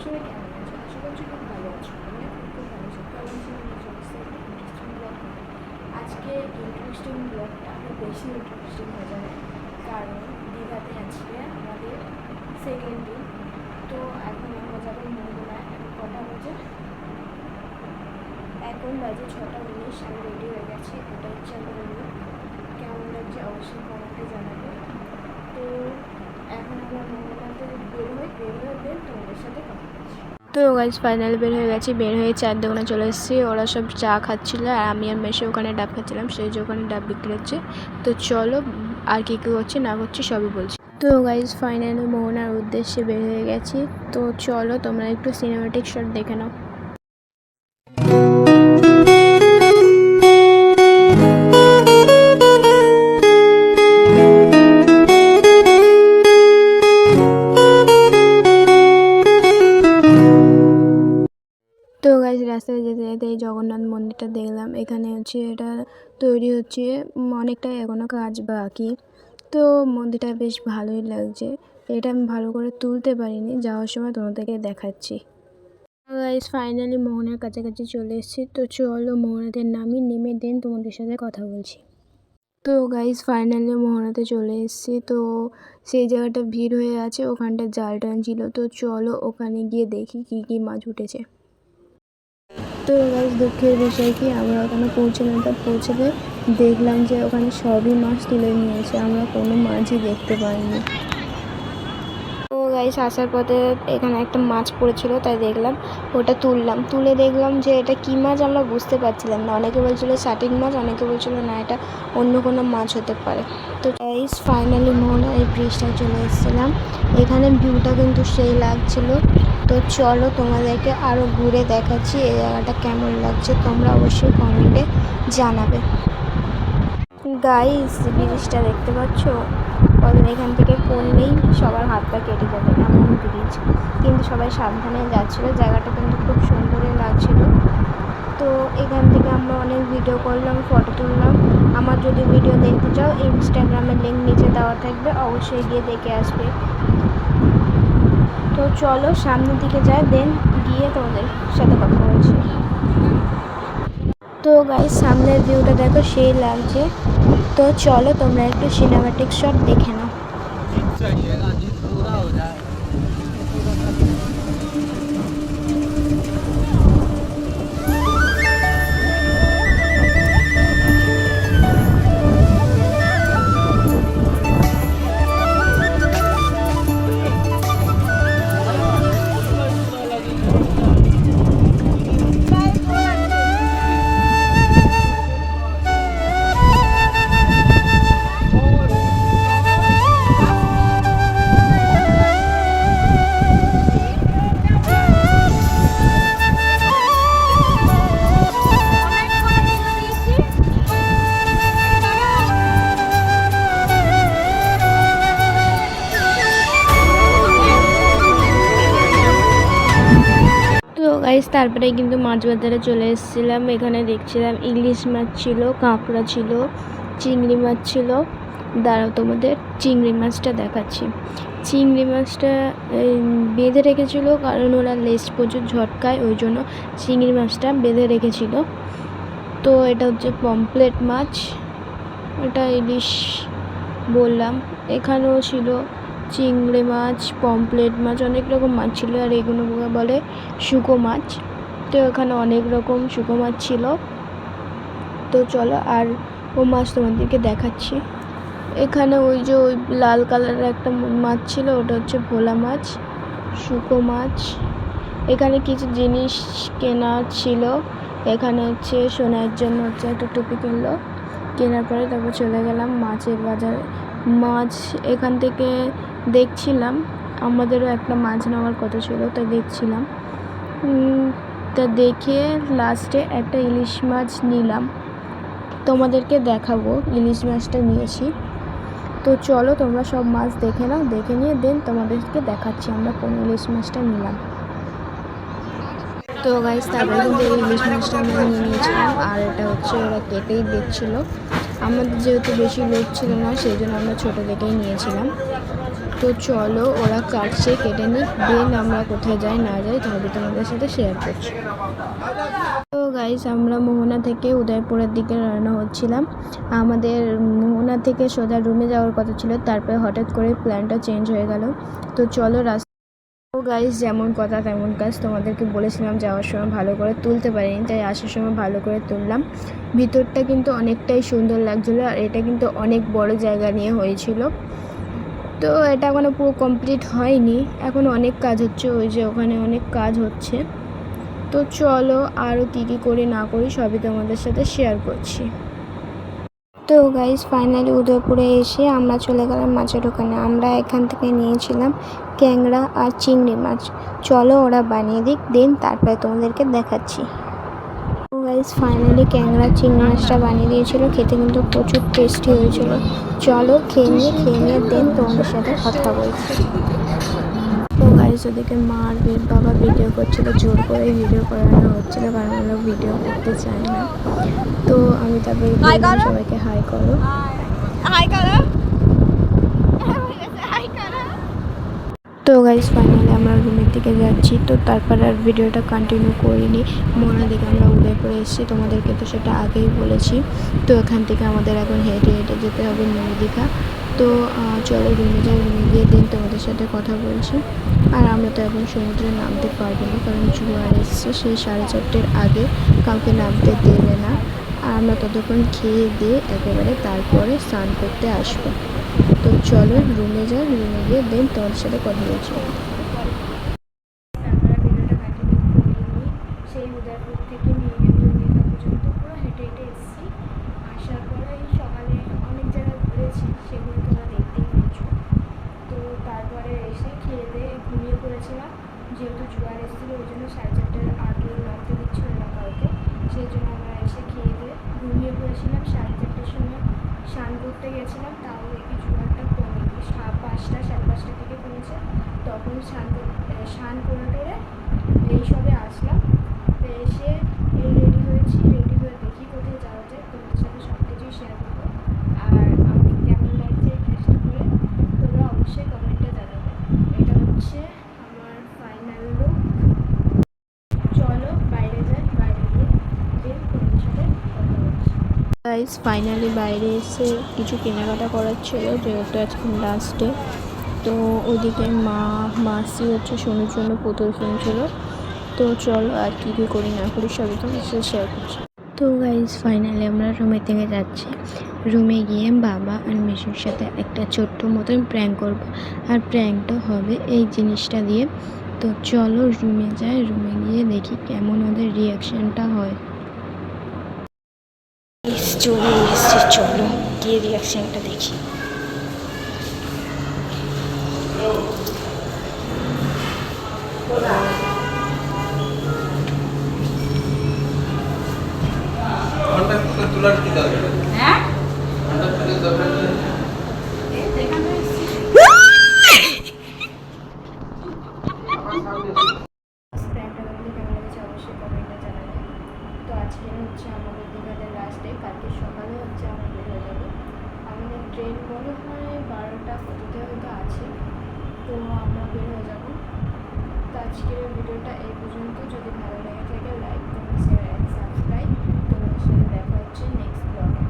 সবাই কেমন আছো? আশা করছি খুব ভালো আছো। আমিও খুব ভালো আছি। কারণ ইন্টারেস্টিং ব্লগ হবে। আজকে ইন্টারেস্টিং ব্লগটা আরও বেশি ইন্টারেস্টিং হয়ে যাবে, কারণ দীঘাতে আজকে আমাদের সেকেন্ড দিন। তো এখন আমরা যাবো মোহনায়। এখন কটা বাজে? এখন বাজে 6:19। আমি রেডি হয়ে গেছি। এটা হচ্ছে আমাদের লুক। কেমন লাগছে অবশ্যই কমেন্টে জানাবে। তো এখন আমরা মোহনাতে বের হয়ে তোমাদের সাথে কথা বলছি। তো গাইজ ফাইনাল বের হয়ে গেছি। বের হয়ে চায়ের দোকানে চলে এসেছি। ওরা সব চা খাচ্ছিল আর আমি আর মেশে ওখানে ডাব খাচ্ছিলাম। সেই যে ওখানে ডাব বিক্রি হচ্ছে। তো চলো আর কী কী করছি না করছি সবই বলছি। তো গাইজ ফাইনালি মোহনার উদ্দেশ্যে বের হয়ে গেছি। তো চলো তোমরা একটু সিনেমাটিক শট দেখে নাও। তো গাইজ রাস্তায় যেতে যেতে এই জগন্নাথ মন্দিরটা দেখলাম। এখানে হচ্ছে এটা তৈরি হচ্ছে, অনেকটাই এখনও কাজ বাকি। তো মন্দিরটা বেশ ভালোই লাগছে। এটা আমি ভালো করে তুলতে পারিনি, যাওয়ার সময় তোমাদেরকে দেখাচ্ছি। গাইজ ফাইনালি মোহনার কাছাকাছি চলে এসেছি। তো চলো মোহনাতে নেমে দেন তোমাদের সাথে কথা বলছি। তো গাইজ ফাইনালি মোহনাতে চলে এসেছি। তো সেই জায়গাটা ভিড় হয়ে আছে, ওখানটা জাল টানছিল। তো চলো ওখানে গিয়ে দেখি কী কী মাছ উঠেছে। তো গাইজ দুঃখের বিষয় কি, আমরা ওখানে পৌঁছলাম। তো পৌঁছতে দেখলাম যে ওখানে সবই মাছ তুলে নিয়েছে, আমরা কোনো মাছই দেখতে পাইনি। তো গাইজ আসার পথে এখানে একটা মাছ পড়েছিল, তাই দেখলাম ওটা তুলে দেখলাম যে এটা কী মাছ আমরা বুঝতে পারছিলাম না। অনেকে বলছিল শাটিক মাছ, অনেকে বলছিল না এটা অন্য কোনো মাছ হতে পারে। তো গাইজ ফাইনালি মোহনা এই ব্রিজটায় চলে এসেছিলাম। এখানে ভিউটা কিন্তু সেই লাগছিল। তো চলো তোমাদেরকে আরও ঘুরে দেখাচ্ছি এই জায়গাটা কেমন লাগছে, তোমরা অবশ্যই কমেন্টে জানাবে। গাইস ব্রিজটা দেখতে পাচ্ছ? এখান থেকে পড়লেই সবার হাত পা কেটে যাবে এমন ব্রিজ, কিন্তু সবাই সাবধানে যাচ্ছিলো। জায়গাটা কিন্তু খুব সুন্দরই লাগছিল। তো এখান থেকে আমরা অনেক ভিডিও করলাম, ফটো তুললাম। আমার যদি ভিডিও দেখতে চাও, ইনস্টাগ্রামের লিঙ্ক নিচে দেওয়া থাকবে, অবশ্যই গিয়ে দেখে আসবে। তো চলো সামনের দিকে যাই, দেন গিয়ে তোমাদের সাথে কথা বলছি। তো গাইস সামনের ভিউটা দেখো, সেই লাগছে। তো চলো তোমরা একটু সিনেমাটিক শট দেখে নাও। তো গাইস তারপরে কিন্তু মাছ বাজারে চলে এসেছিলাম। এখানে দেখছিলাম ইলিশ মাছ ছিল, কাঁকড়া ছিল, চিংড়ি মাছ ছিল। দাঁড়াও তোমাদের চিংড়ি মাছটা দেখাচ্ছি। চিংড়ি মাছটা বেঁধে রেখেছিল, কারণ ওরা লেজ প্রচুর ঝটকায়, ওই জন্য চিংড়ি মাছটা বেঁধে রেখেছিল। তো এটা হচ্ছে পমফ্রেট মাছ, এটা ইলিশ বললাম। এখানেও ছিল চিংড়ি মাছ, পমফ্রেট মাছ, অনেক রকম মাছ ছিল। আর এগুলো বলে শুকো মাছ। তো এখানে অনেক রকম শুকো মাছ ছিল। তো চলো আর ও মাছ তোমাদেরকে দেখাচ্ছি। এখানে ওই যে ওই লাল কালারের একটা মাছ ছিল, ওটা হচ্ছে ভোলা মাছ, শুকো মাছ। এখানে কিছু জিনিস কেনা ছিল। এখানে হচ্ছে সোনার জন্য হচ্ছে একটা টুপি কিনলো। কেনার পরে তারপর চলে গেলাম মাছের বাজারে। মাছ এখান থেকে দেখছিলাম, আমাদেরও একটা মাছ নেওয়ার কথা ছিল, তাই দেখছিলাম। তা দেখে লাস্টে একটা ইলিশ মাছ নিলাম, তোমাদেরকে দেখাবো ইলিশ মাছটা নিয়েছি। তো চলো তোমরা সব মাছ দেখে নাও, দেখে নিয়ে দেন তোমাদেরকে দেখাচ্ছি আমরা কোন ইলিশ মাছটা নিলাম। তো গাইস তারপরে কিন্তু এই ইলিশ মাছটা আমরা নিয়ে নিয়েছিলাম, আর এটা হচ্ছে ওরা কেটেই দিচ্ছিল। আমাদের যেহেতু বেশি লোক ছিল না, সেই জন্য আমরা ছোটো দেখেই নিয়েছিলাম। তো চলো ওরা কাটছে, কেটে নিক, দেন আমরা কোথায় যাই না যাই তবে তোমাদের সাথে শেয়ার করছি। তো গাইস আমরা মোহনা থেকে উদয়পুরের দিকে রওনা হচ্ছিলাম। আমাদের মোহনা থেকে সোজা রুমে যাওয়ার কথা ছিল, তারপরে হঠাৎ করে প্ল্যানটা চেঞ্জ হয়ে গেল। তো চলো তো গাইস যেমন কথা তেমন কাজ, তোমাদেরকে বলেছিলাম যাওয়ার সময় ভালো করে তুলতে পারিনি, তাই আসার সময় ভালো করে তুললাম। ভিতরটা কিন্তু অনেকটাই সুন্দর লাগছিলো, আর এটা কিন্তু অনেক বড় জায়গা নিয়ে হয়েছিল। তো এটা এখনও পুরো কমপ্লিট হয়নি, এখন অনেক কাজ হচ্ছে, ওই যে ওখানে অনেক কাজ হচ্ছে। তো চলো আরও কী করি না করি সবই তোমাদের সাথে শেয়ার করছি। তো গাইস ফাইনালি উদয়পুরে এসে আমরা চলে গেলাম মাছের দোকানে। আমরা এখান থেকে নিয়েছিলাম ট্যাংরা আর চিংড়ি মাছ। চলো ওরা বানিয়ে দিক, দেন তারপরে তোমাদেরকে দেখাচ্ছি। তো গাইস ফাইনালি ট্যাংরা চিংড়ি মাছটা বানিয়ে দিয়েছিল, খেতে কিন্তু প্রচুর টেস্টি হয়েছিল। চলো খেয়ে নিয়ে দেন তোমাদের সাথে কথা বলছি। তো গাইস ওদিকে মা আর বাবা ভিডিও করছিল, জোর করে ভিডিও করানো হচ্ছিল, কারণ ওরা ভিডিও করতে চায় না। তো আমি তারপরে সবাইকে হাই করো। তো গাইস ফাইনালি আমরা রুমের দিকে যাচ্ছি। তো তারপর আর ভিডিওটা কন্টিনিউ করিনি, মোহনা দিকে আমরা উদয়পুরে এসেছি, তোমাদেরকে তো সেটা আগেই বলেছি। তো এখান থেকে আমাদের এখন হেঁটে যেতে হবে নিউ দীঘা। তো চলো রুমে যাই, রুমে গিয়ে দিন তোমাদের সাথে কথা বলছি। আর আমরা তো এখন সমুদ্রে নামতে পারবো না, কারণ জোয়ার এসছে, সেই 4:30-এর আগে কাউকে নামতে দেবে না। আর আমরা ততক্ষণ খেয়ে দিয়ে একেবারে তারপরে স্নান করতে আসবো। তো চলো রুমে যাই, রুমে গিয়ে দেন তোমাদের সাথে কথা বলছি। সেই উদয়পুর থেকে নিউ দীঘা পর্যন্ত পুরো হেঁটে এসেছি। আসার পরে সকালে অনেক জায়গায় ঘুরেছি, সেগুলো তোমরা দেখতেই পেয়েছো। তো তারপরে এসে খেয়ে দিয়ে ঘুমিয়ে পড়েছিলাম, যেহেতু জোয়ার এসেছিলো ওই জন্য 4:30-এর আগে নামতে দিচ্ছিল না কাউকে, সেই জন্য আমরা এসে খেয়ে দিয়ে ঘুমিয়ে পড়েছিলাম। 4:30-এর সময় স্নান করতে গেছিলাম, তাও এই জোয়ারটা কমেনি, 5টা 5:30 থেকে কমেছে। তখন স্নান করে এই সবে আসলাম। তো এসে রেডি হয়েছি, রেডি হয়ে দেখি কোথায় যাওয়া যায়, তোমাদের সাথে সব কিছুই শেয়ার করবো। আর আমাকে কেমন লাগছে এই ড্রেসটা পরে তোমরা অবশ্যই কমেন্টে জানাবে। এটা হচ্ছে আমার ফাইনাল লুক। চলো বাইরে যাই, বাইরে গিয়ে তোমাদের সাথে কথা বলছি। গাইস ফাইনালি বাইরে এসে কিছু কেনাকাটা করার ছিল, যেহেতু আজকে লাস্ট ডে। তো ওইদিকে মাসি হচ্ছে সোনুর জন্য পুতুল কিনছিল। তো চলো আর কী করি না করি সবই তোমার সাথে শেয়ার করছি। তো গাইজ ফাইনালি আমরা রুমের থেকে যাচ্ছি। রুমে গিয়ে বাবা আর মেসুর সাথে একটা ছোট্ট মতন প্র্যাঙ্ক করব, আর প্র্যাঙ্কটা হবে এই জিনিসটা দিয়ে। তো চলো রুমে যাই, রুমে গিয়ে দেখি কেমন ওদের রিয়াকশানটা হয়। চলে এসছি, চলো গিয়ে রিয়াকশানটা দেখি। হ্যাঁ অবশ্যই কমেন্টে জানাবে। তো আজকে হচ্ছে আমাদের দীঘাতে লাস্ট ডে, কালকে সকালে হচ্ছে আমরা বের হয়ে যাবো। আমাদের ট্রেন মনে হয় 12টা কততে হয়তো আছে, তো আমরা বের হয়ে যাবো। তো আজকের ভিডিওটা এই পর্যন্ত। যদি ভালো লেগে থাকে like, comment, share and subscribe. তোমাদের সাথে দেখা হচ্ছে নেক্সট ব্লগে।